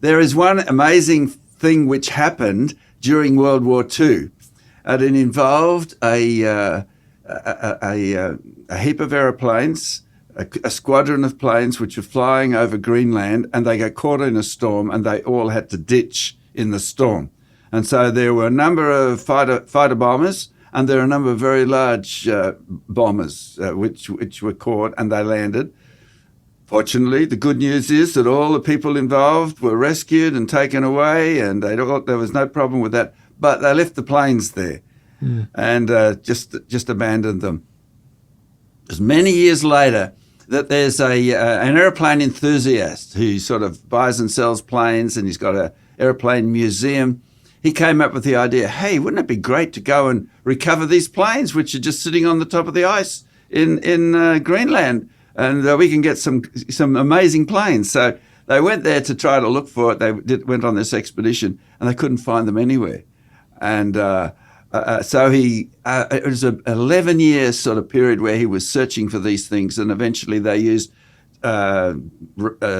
There is one amazing thing which happened during World War II, and it involved a heap of aeroplanes, a squadron of planes which were flying over Greenland, and they got caught in a storm, and they all had to ditch in the storm. And so there were a number of fighter bombers, and there are a number of very large bombers which were caught, and they landed. Fortunately, the good news is that all the people involved were rescued and taken away, and there was no problem with that. But they left the planes there and just abandoned them. It was many years later that there's an airplane enthusiast who sort of buys and sells planes, and he's got an airplane museum. He came up with the idea, hey, wouldn't it be great to go and recover these planes which are just sitting on the top of the ice in Greenland? And we can get some amazing planes. So they went there to try to look for it. They went on this expedition, and they couldn't find them anywhere. And so it was an 11-year sort of period where he was searching for these things, and eventually they used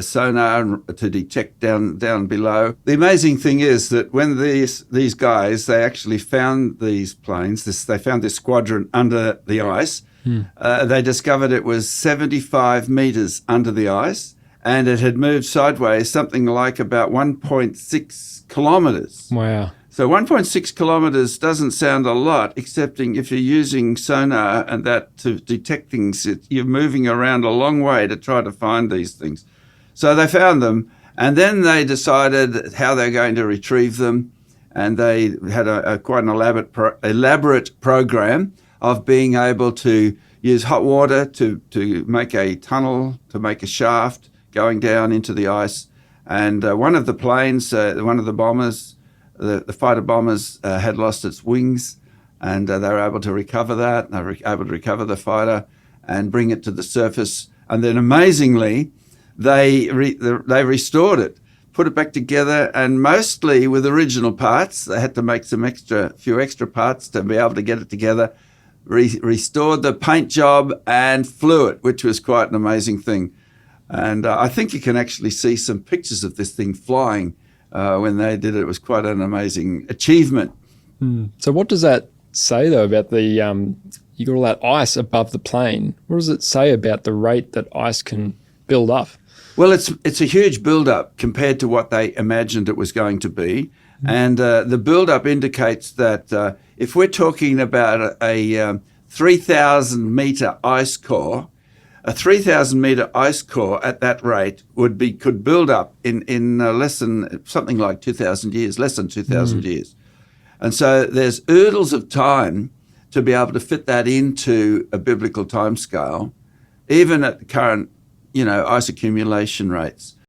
sonar to detect down below. The amazing thing is that when these guys, they actually found these planes, they found this squadron under the ice. They discovered it was 75 meters under the ice, and it had moved sideways something like about 1.6 kilometers. Wow. So 1.6 kilometers doesn't sound a lot, excepting if you're using sonar and that to detect things, you're moving around a long way to try to find these things. So they found them, and then they decided how they're going to retrieve them, and they had quite an elaborate program of being able to use hot water to make a tunnel, to make a shaft going down into the ice. And one of the planes, one of the bombers, the fighter bombers had lost its wings, and they were able to recover that. They were able to recover the fighter and bring it to the surface. And then amazingly, they restored it, put it back together, and mostly with original parts. They had to make a few extra parts to be able to get it together. Restored the paint job and flew it, which was quite an amazing thing. And I think you can actually see some pictures of this thing flying when they did it. It was quite an amazing achievement. So what does that say, though, about you got all that ice above the plane? What does it say about the rate that ice can build up? Well, it's a huge build-up compared to what they imagined it was going to be. And the build-up indicates that if we're talking about a 3,000-meter ice core, a 3,000-meter ice core at that rate could build up in less than something like 2,000 years, less than 2,000 years. And so there's oodles of time to be able to fit that into a biblical timescale, even at the current, ice accumulation rates.